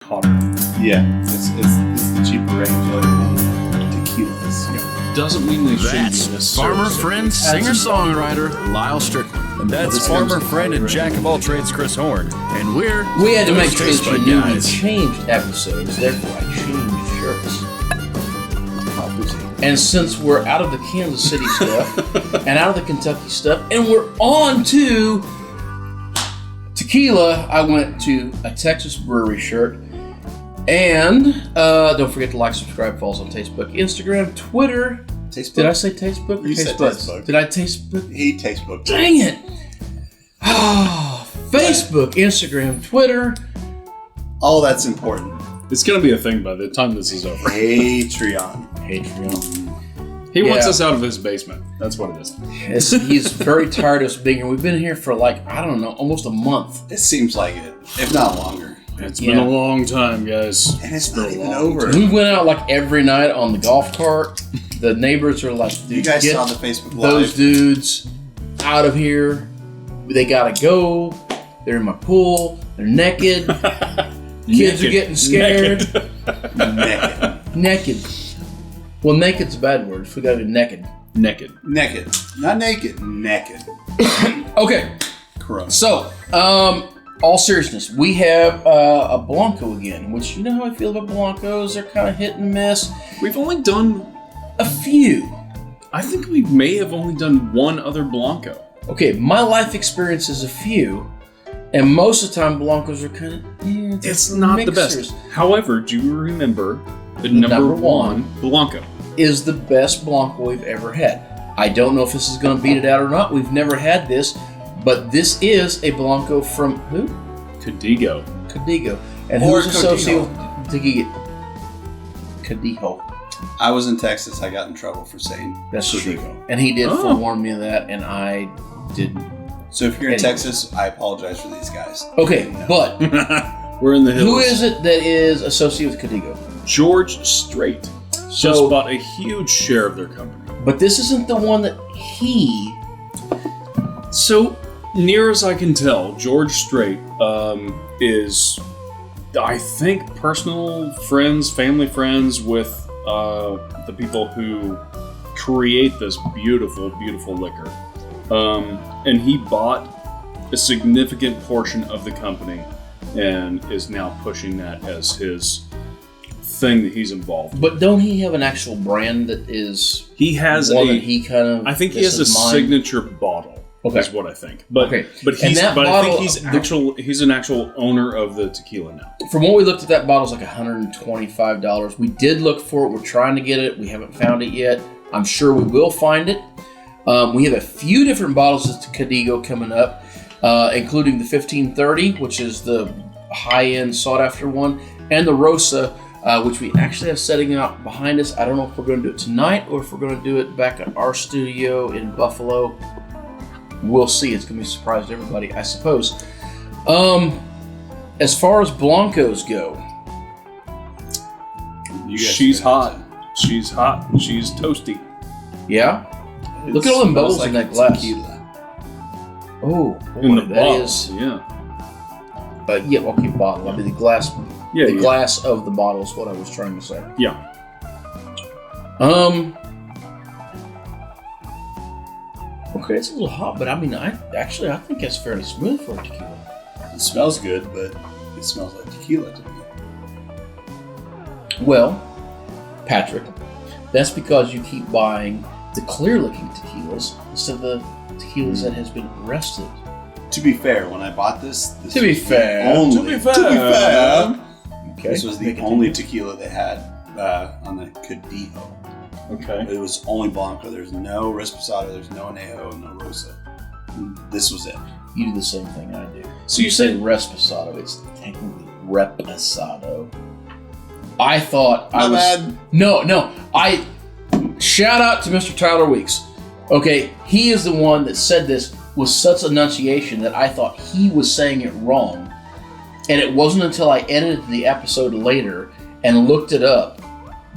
hotter. Yeah, it's the cheaper range of tequilas. Yeah. Doesn't mean they shouldn't That's be this farmer, service. friend, singer-songwriter Lyal Strickland. And that's farmer, friend, and jack of all trades, Chris Horn. And we had to make sure that you knew we Tastebudguys. changed episodes, therefore I changed shirts. And since we're out of the Kansas City stuff and out of the Kentucky stuff, and we're on to tequila, I went to a Texas brewery shirt. And don't forget to like, subscribe, follow us on Facebook, Instagram, Twitter. Tastebook? Did I say Tastebook or You said Tastebuds? Tastebook. Did I Tastebook? He Tastebook. Dang it! Facebook, Instagram, Twitter. All that's important. It's going to be a thing by the time this is over. Patreon. He wants Yeah. us out of his basement. That's what it is. He's very tired of us being here. We've been here for almost a month. It seems like it, if not longer. It's been a long time, guys. And it's not even long over. We went out every night on the golf cart. The neighbors are like, dude, You guys get saw the Facebook those Live. dudes out of here. They gotta go. They're in my pool. They're naked. Kids are getting scared. Naked. Well, naked's a bad word. We gotta be naked. Naked. Not naked. Naked. Okay. Correct. So, all seriousness, we have a Blanco again, which you know how I feel about Blancos. They're kind of hit and miss. We've only done... A few. I think we may have only done one other Blanco. Okay, my life experience is a few, and most of the time Blancos are kind of... It's not the best. However, do you remember the number one Blanco? Is the best Blanco we've ever had. I don't know if this is going to beat it out or not. We've never had this, but this is a Blanco from who? Codigo. Codigo. And Or who's associated Codigo. with Codigo? I was in Texas. I got in trouble for saying That's Codigo. true. And he did forewarn me of that, and I didn't. So if you're in Anyways. Texas, I apologize for these guys. Okay, but We're in the hills. who is it that is associated with Codigo? George Strait. Just bought a huge share of their company. But this isn't the one that he... So, near as I can tell, George Strait is, I think, personal friends, family friends with the people who create this beautiful, beautiful liquor. And he bought a significant portion of the company and is now pushing that as his thing that he's involved with. But don't he have an actual brand that is... He has one that he kind of... I think he has a signature bottle. Okay. Is what I think. But Okay. but And he's that but I bottle- think he's an actual owner of the tequila now. From what we looked at, that bottle's like $125. We did look for it. We're trying to get it. We haven't found it yet. I'm sure we will find it. We have a few different bottles of Codigo coming up, including the 1530, which is the high-end sought-after one, and the Rosa, which we actually have setting out behind us. I don't know if we're going to do it tonight or if we're going to do it back at our studio in Buffalo. We'll see. It's going to be a surprise to everybody, I suppose. As far as Blancos go, She's hot. She's hot. She's toasty. yeah? Look at all them bubbles in that glass. Tequila. Oh, boy, In the that bottle. is... Yeah. Yeah, okay, bottle. I mean, the glass. Yeah. The glass of the bottle is what I was trying to say. Yeah. Okay, it's a little hot, but I mean, I think it's fairly smooth for a tequila. It smells good, but it smells like tequila to me. Well, Patrick, that's because you keep buying the clear-looking tequilas instead of the tequilas that has been rested. To be fair, when I bought this To be was the fair. only, To be fair. Okay, this was the only tequila they had on the Codigo. Okay. It was only Blanco. There's no Reposado, there's no Añejo, no Rosa. This was it. You do the same thing I do. So you say said Reposado. It's technically Reposado. I thought My bad. No. I shout out to Mr. Tyler Weeks. Okay, he is the one that said this with such enunciation that I thought he was saying it wrong. And it wasn't until I edited the episode later and looked it up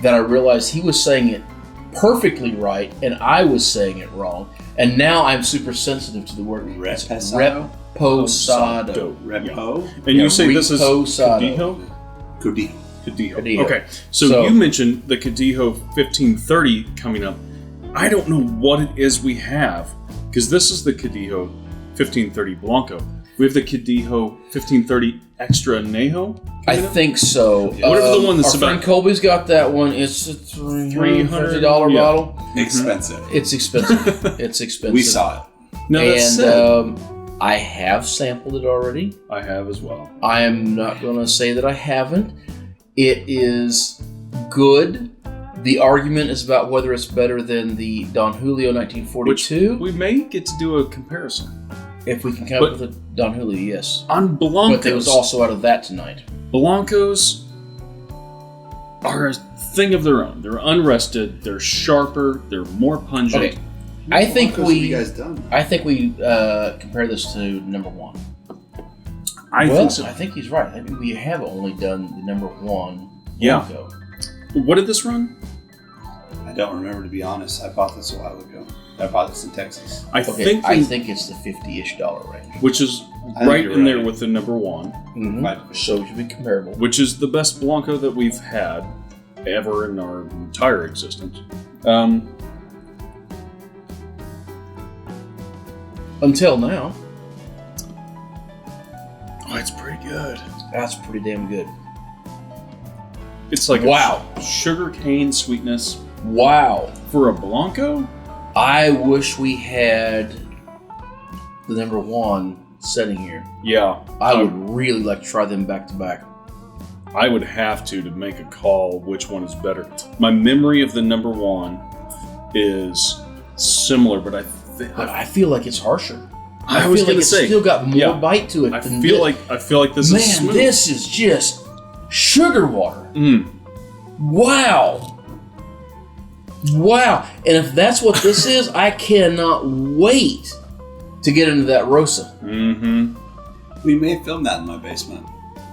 that I realized he was saying it perfectly right and I was saying it wrong. And now I'm super sensitive to the word Reposado? Reposado. Repo? And you say this is Reposado. Codigo? Codigo. Codigo. Okay, so you mentioned the Codigo 1530 coming up. I don't know what it is we have, because this is the Codigo 1530 Blanco. We have the Codigo 1530 Extra Añejo. I think so. Whatever the one that's our friend Colby's got that one. It's a $350 bottle. Expensive. It's expensive. It's expensive. We saw it. Now, And I have sampled it already. I have as well. I am not going to say that I haven't. It is good. The argument is about whether it's better than the Don Julio 1942. Which we may get to do a comparison. If we can come up with a Don Julio, yes. On Blancos. But it was also out of that tonight. Blancos are a thing of their own. They're unrested. They're sharper. They're more pungent. Okay. I think What have you guys done? I think we compare this to number one. I think so. I think he's right. I think we have only done the number one. Yeah. Blanco. What did this run? I don't remember, to be honest. I bought this a while ago. I bought this in Texas. I think it's the $50-ish range. which is right in there with the number one. Mm-hmm. So it should be comparable. Which is the best Blanco that we've had ever in our entire existence. Until now. Oh, it's pretty good. That's pretty damn good. It's like wow, sugar cane sweetness. Wow. For a Blanco? I wish we had the number one sitting here. Yeah. I would really like to try them back to back. I would have to make a call which one is better. My memory of the number one is similar, but I feel like it's harsher. I was going to say, it's still got more bite to it. I feel like this is smooth. Man, this is just sugar water. Wow. Wow. And if that's what this is, I cannot wait to get into that Rosa. Mm-hmm. We may film that in my basement.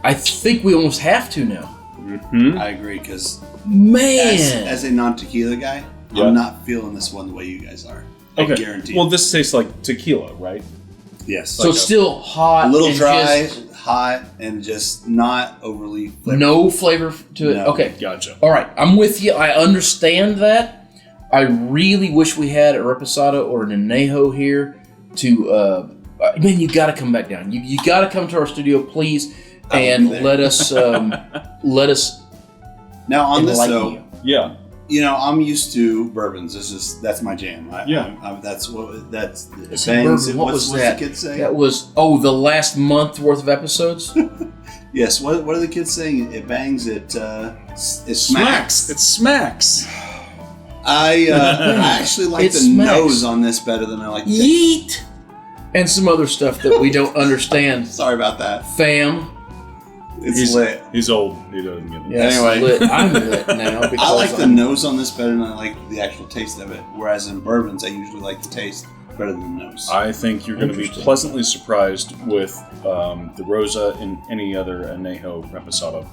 I think we almost have to now. Mm-hmm. I agree, because man, as a non-tequila guy, I'm not feeling this one the way you guys are. Okay. I guarantee. Well, this tastes like tequila, right? Yes. So it's still hot. A little and dry, just hot, and just not overly flavorful. no flavor to it. No. Okay. Gotcha. All right. I'm with you. I understand that. I really wish we had a Reposado or an Añejo here to... man, you got to come back down. You got to come to our studio, please, and let us Now on this though, yeah, you know, I'm used to bourbons. That's my jam. That's it bangs. What's the kids saying? That was the last month worth of episodes. Yes. What are the kids saying? It bangs. It smacks. It smacks. I actually like the nose on this better than I like the yeet and some other stuff that we don't understand. Sorry about that, fam. He's lit. He's old. He doesn't get it. Yes, anyway, lit. I'm lit now. I like the nose on this better than I like the actual taste of it. Whereas in bourbons, I usually like the taste better than the nose. I think you're going to be pleasantly surprised with the Rosa and any other Añejo Reposado.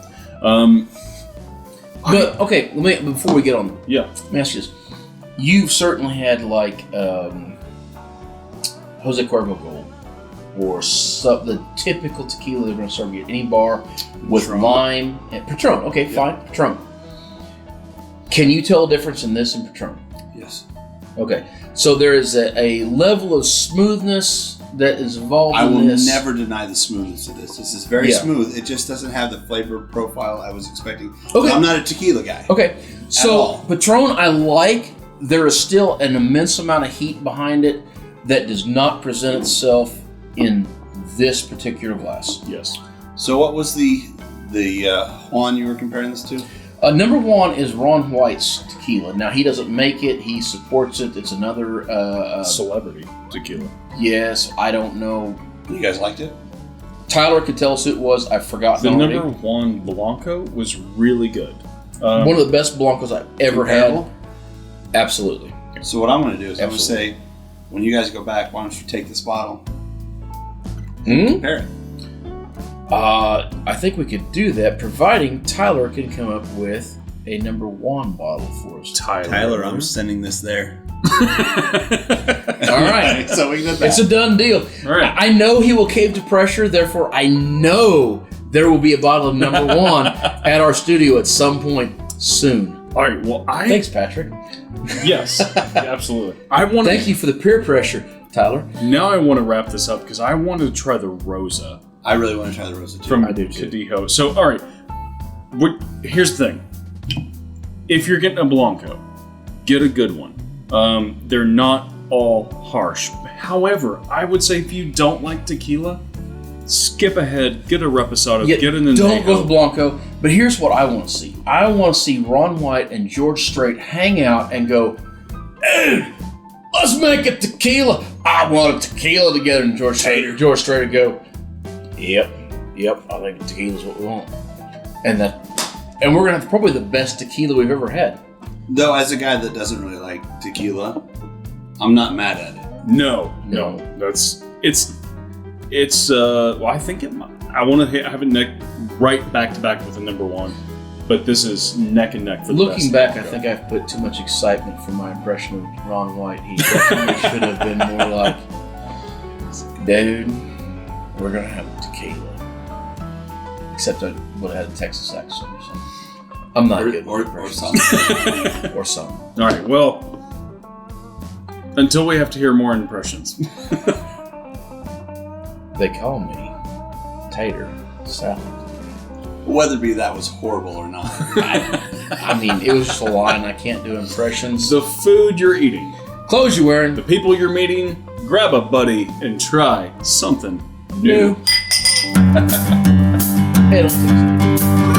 But okay, before we get on, let me ask you this: you've certainly had like Jose Cuervo Gold or the typical tequila they're going to serve you at any bar with Patron. lime and Patron. Okay, fine, Patron. Can you tell a difference in this and Patron? Yes. Okay, so there is a level of smoothness that is involved in this. I will never deny the smoothness of this. This is very smooth. It just doesn't have the flavor profile I was expecting. Okay. I'm not a tequila guy. Okay, so Patron I like. There is still an immense amount of heat behind it that does not present itself in this particular glass. Yes. So what was the Juan you were comparing this to? Number one is Ron White's tequila. Now, he doesn't make it. He supports it. It's another... celebrity tequila. Yes, I don't know. You guys liked it? Tyler could tell us who it was. I've forgotten already. The number one Blanco was really good. One of the best Blancos I've ever had. Absolutely. So what I'm going to do is I'm going to say, when you guys go back, why don't you take this bottle and compare it? I think we could do that, providing Tyler can come up with a number one bottle for us. Tyler, I'm sending this there. All right. So we can it's a done deal. All right. I know he will cave to pressure, therefore I know there will be a bottle of number one at our studio at some point soon. All right. Well, Thanks, Patrick. Yes, absolutely. Thank you for the peer pressure, Tyler. Now I want to wrap this up because I wanted to try the Rosa. I really want to try the Rosa too. From I do too. Codigo. So, all right. Here's the thing. If you're getting a Blanco, get a good one. They're not all harsh. However, I would say if you don't like tequila, skip ahead, get a Reposado, get an Añejo. Don't go with Blanco. But here's what I want to see. I want to see Ron White and George Strait hang out and go, dude, let's make a tequila. I want a tequila together. And George Strait would go, yep, I think tequila's what we want. And we're going to have probably the best tequila we've ever had. Though, as a guy that doesn't really like tequila, I'm not mad at it. No. Well, I think I want to have it right back to back with a number one, but this is neck and neck for the best. Looking back, I think I've put too much excitement for my impression of Ron White. He definitely should have been more like, dude, we're going to have a tequila. Except I would have had a Texas accent or something. I'm not good with impressions. Or something. All right, well, until we have to hear more impressions. They call me Tater Salad. Whether that was horrible or not. I mean, it was just a line. I can't do impressions. The food you're eating, clothes you're wearing, the people you're meeting, grab a buddy and try something new. Hey, don't think so.